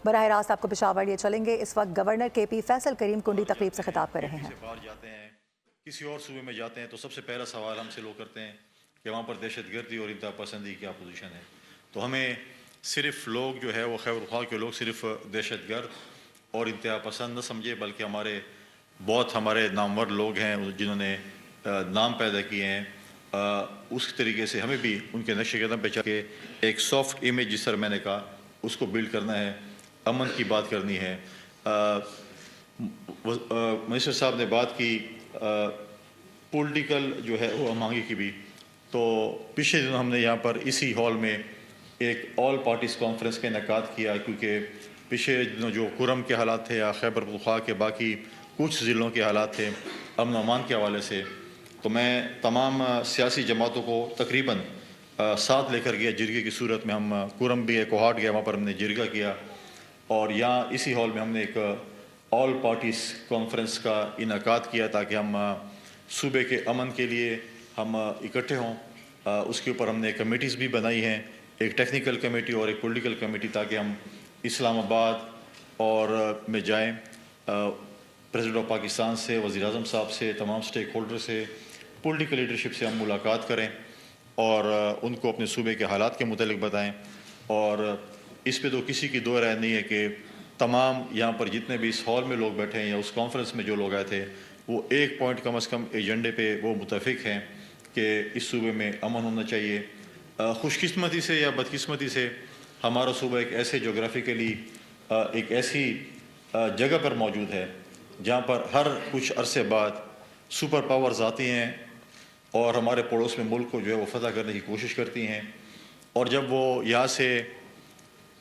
براہ راست آپ کو پشاور لیے چلیں گے۔ اس وقت گورنر کے پی فیصل کریم کنڈی تقریب سے خطاب کر رہے ہیں۔ باہر جاتے ہیں، کسی اور صوبے میں جاتے ہیں تو سب سے پہلا سوال ہم سے لوگ کرتے ہیں کہ وہاں پر دہشت گردی اور انتہا پسندی کیا پوزیشن ہے۔ تو ہمیں صرف لوگ جو ہے وہ خیبر پختونخوا کے لوگ صرف دہشت گرد اور انتہا پسند نہ سمجھے، بلکہ ہمارے نامور لوگ ہیں جنہوں نے نام پیدا کیے ہیں۔ اس طریقے سے ہمیں بھی ان کے نقش قدم پہ چل کے ایک سافٹ امیج جس طرح میں نے کہا اس کو بلڈ کرنا ہے، امن کی بات کرنی ہے۔ منسٹر صاحب نے بات کی پولیٹیکل جو ہے وہ ہم آگے کی بھی، تو پچھلے دنوں ہم نے یہاں پر اسی ہال میں ایک آل پارٹیز کانفرنس کا انعقاد کیا، کیونکہ پچھلے دنوں جو کرم کے حالات تھے یا خیبر پختونخوا کے باقی کچھ ضلعوں کے حالات تھے امن و امان کے حوالے سے، تو میں تمام سیاسی جماعتوں کو تقریباً ساتھ لے کر گیا جرگے کی صورت میں۔ ہم کرم بھی ایک کوہاٹ گیا، وہاں پر ہم نے جرگہ کیا، اور یہاں اسی ہال میں ہم نے ایک آل پارٹیز کانفرنس کا انعقاد کیا تاکہ ہم صوبے کے امن کے لیے ہم اکٹھے ہوں۔ اس کے اوپر ہم نے کمیٹیز بھی بنائی ہیں، ایک ٹیکنیکل کمیٹی اور ایک پولیٹیکل کمیٹی، تاکہ ہم اسلام آباد اور میں جائیں، پریزیڈنٹ آف پاکستان سے، وزیر اعظم صاحب سے، تمام سٹیک ہولڈر سے، پولیٹیکل لیڈرشپ سے ہم ملاقات کریں اور ان کو اپنے صوبے کے حالات کے متعلق بتائیں۔ اور اس پہ تو کسی کی دو رائے نہیں ہے کہ تمام یہاں پر جتنے بھی اس ہال میں لوگ بیٹھے ہیں یا اس کانفرنس میں جو لوگ آئے تھے، وہ ایک پوائنٹ کم از کم ایجنڈے پہ وہ متفق ہیں کہ اس صوبے میں امن ہونا چاہیے۔ خوش قسمتی سے یا بدقسمتی سے ہمارا صوبہ ایک ایسے جغرافیکلی ایک ایسی جگہ پر موجود ہے جہاں پر ہر کچھ عرصے بعد سپر پاورز آتی ہیں اور ہمارے پڑوس میں ملک کو جو ہے وہ فتح کرنے کی کوشش کرتی ہیں، اور جب وہ یہاں سے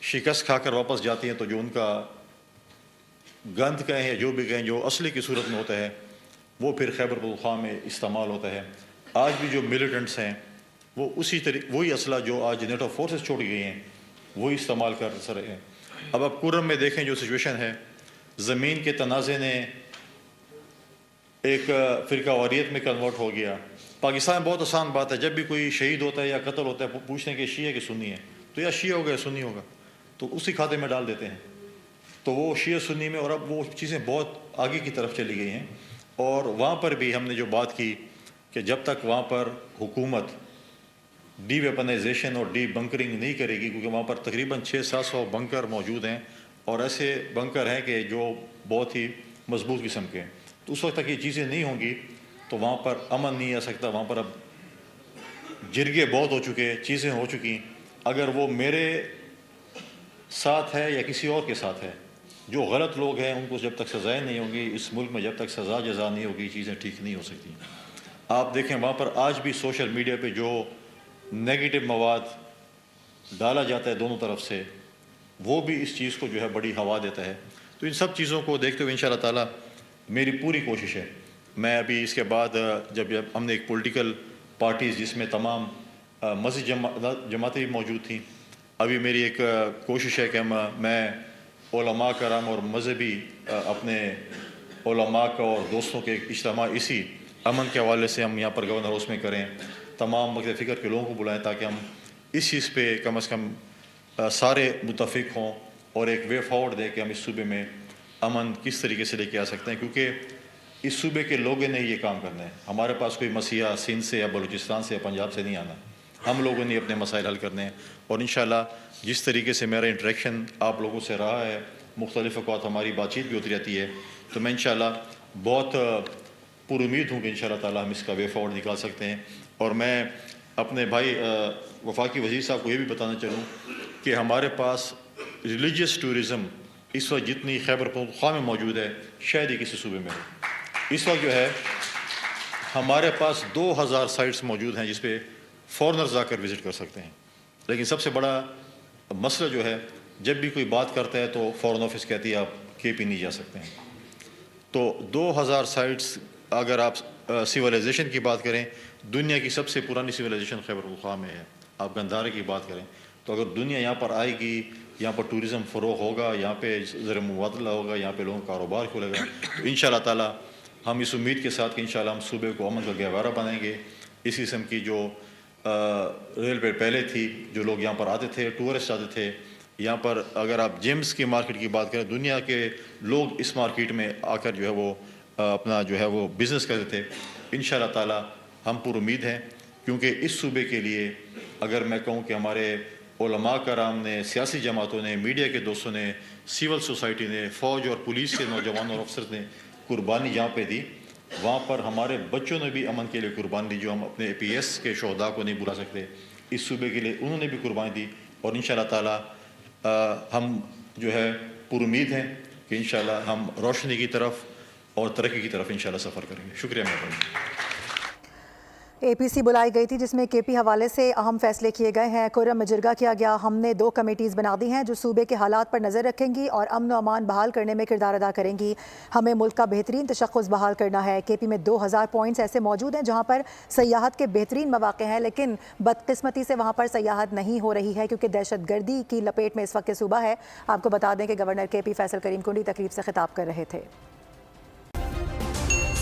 شکست کھا کر واپس جاتی ہیں تو جو ان کا گند کہیں یا جو بھی کہیں جو اصلی کی صورت میں ہوتا ہے وہ پھر خیبر پختونخوا میں استعمال ہوتا ہے۔ آج بھی جو ملیٹنٹس ہیں وہ وہی اسلحہ جو آج نیٹو فورسز چھوڑ گئی ہیں وہی استعمال کر رہے ہیں۔ اب آپ کرم میں دیکھیں جو سچویشن ہے، زمین کے تنازع نے ایک فرقہ واریت میں کنورٹ ہو گیا۔ پاکستان بہت آسان بات ہے، جب بھی کوئی شہید ہوتا ہے یا قتل ہوتا ہے پوچھتے ہیں کہ شیعہ کہ سنی ہے، تو یا شیعہ ہوگا یا سنی ہوگا، تو اسی کھاتے میں ڈال دیتے ہیں۔ تو وہ شیعہ سنی میں، اور اب وہ چیزیں بہت آگے کی طرف چلی گئی ہیں۔ اور وہاں پر بھی ہم نے جو بات کی کہ جب تک وہاں پر حکومت ڈی ویپنائزیشن اور ڈی بنکرنگ نہیں کرے گی، کیونکہ وہاں پر تقریباً 600-700 بنکر موجود ہیں، اور ایسے بنکر ہیں کہ جو بہت ہی مضبوط قسم کے ہیں، تو اس وقت تک یہ چیزیں نہیں ہوں گی تو وہاں پر امن نہیں آ سکتا۔ وہاں پر اب جرگے بہت ہو چکے، چیزیں ہو چکی، اگر وہ میرے ساتھ ہے یا کسی اور کے ساتھ ہے، جو غلط لوگ ہیں ان کو جب تک سزائیں نہیں ہوں گی، اس ملک میں جب تک سزا جزا نہیں ہوگی چیزیں ٹھیک نہیں ہو سکتی۔ آپ دیکھیں وہاں پر آج بھی سوشل میڈیا پہ جو نیگیٹو مواد ڈالا جاتا ہے دونوں طرف سے، وہ بھی اس چیز کو جو ہے بڑی ہوا دیتا ہے۔ تو ان سب چیزوں کو دیکھتے ہوئے انشاءاللہ تعالیٰ میری پوری کوشش ہے، میں ابھی اس کے بعد جب ہم نے ایک پولیٹیکل پارٹیز جس میں تمام مذہبی جماعتیں بھی موجود تھیں، ابھی میری ایک کوشش ہے کہ میں علماء کرام اور مذہبی اپنے علماء کا اور دوستوں کے ایک اجتماع اسی امن کے حوالے سے ہم یہاں پر گورنر ہاؤس میں کریں، تمام مکتب فکر کے لوگوں کو بلائیں تاکہ ہم اس چیز پہ کم از کم سارے متفق ہوں اور ایک وے فارورڈ دیں کہ ہم اس صوبے میں امن کس طریقے سے لے کے آ سکتے ہیں، کیونکہ اس صوبے کے لوگوں نے یہ کام کرنا ہے۔ ہمارے پاس کوئی مسیحا سندھ سے یا بلوچستان سے یا پنجاب سے نہیں آنا، ہم لوگوں نے اپنے مسائل حل کرنے ہیں۔ اور انشاءاللہ جس طریقے سے میرا انٹریکشن آپ لوگوں سے رہا ہے، مختلف اوقات ہماری بات چیت بھی ہوتی رہتی ہے، تو میں انشاءاللہ بہت پر امید ہوں کہ انشاءاللہ تعالیٰ ہم اس کا وے فارورڈ نکال سکتے ہیں۔ اور میں اپنے بھائی وفاقی وزیر صاحب کو یہ بھی بتانا چاہوں کہ ہمارے پاس ریلیجیس ٹورزم اس وقت جتنی خیبر پختونخوا میں موجود ہے شاید ہی کسی صوبے میں ہو۔ اس وقت جو ہے ہمارے پاس 2000 سائٹس موجود ہیں جس پہ فارنرز آ کر وزٹ کر سکتے ہیں، لیکن سب سے بڑا مسئلہ جو ہے جب بھی کوئی بات کرتا ہے تو فارن آفس کہتی ہے آپ کے پی نہیں جا سکتے ہیں۔ تو 2000 سائٹس، اگر آپ سیولائزیشن کی بات کریں، دنیا کی سب سے پرانی سیولائزیشن خیبر پختونخوا میں ہے۔ آپ گندھارے کی بات کریں تو اگر دنیا یہاں پر آئے گی، یہاں پر ٹورزم فروغ ہوگا، یہاں پہ زر مبادلہ ہوگا، یہاں پہ لوگوں کا کاروبار کھلے گا، تو انشاءاللہ تعالیٰ ہم اس امید کے ساتھ کہ انشاءاللہ ہم صوبے کو امن کا گہوارہ بنائیں گے۔ اس قسم کی جو ریل پہ پہلے تھی، جو لوگ یہاں پر آتے تھے، ٹورسٹ آتے تھے، یہاں پر اگر آپ جیمز کی مارکیٹ کی بات کریں، دنیا کے لوگ اس مارکیٹ میں آ کر جو ہے وہ اپنا جو ہے وہ بزنس کرتے تھے. انشاءاللہ تعالی ہم پر امید ہیں، کیونکہ اس صوبے کے لیے اگر میں کہوں کہ ہمارے علماء کرام نے، سیاسی جماعتوں نے، میڈیا کے دوستوں نے، سول سوسائٹی نے، فوج اور پولیس کے نوجوانوں اور افسر نے قربانی جہاں پہ دی، وہاں پر ہمارے بچوں نے بھی امن کے لیے قربانی دی، جو ہم اپنے اے پی ایس کے شہداء کو نہیں بھلا سکتے. اس صوبے کے لیے انہوں نے بھی قربانی دی، اور انشاءاللہ تعالی ہم جو ہے پر امید ہیں کہ انشاءاللہ ہم روشنی کی طرف اور ترقی کی طرف انشاءاللہ سفر کریں گے. شکریہ مہربانی. اے پی سی بلائی گئی تھی جس میں کے پی حوالے سے اہم فیصلے کیے گئے ہیں. کرم میں جرگہ کیا گیا. ہم نے 2 کمیٹیز بنا دی ہیں جو صوبے کے حالات پر نظر رکھیں گی اور امن و امان بحال کرنے میں کردار ادا کریں گی. ہمیں ملک کا بہترین تشخص بحال کرنا ہے. کے پی میں 2000 پوائنٹس ایسے موجود ہیں جہاں پر سیاحت کے بہترین مواقع ہیں، لیکن بدقسمتی سے وہاں پر سیاحت نہیں ہو رہی ہے کیونکہ دہشت گردی کی لپیٹ میں اس وقت صوبہ ہے. آپ کو بتا دیں کہ گورنر کے پی فیصل کریم کنڈی تقریب سے خطاب کر رہے تھے.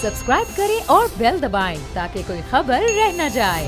سبسکرائب کریں اور بیل دبائیں تاکہ کوئی خبر رہ نہ جائے.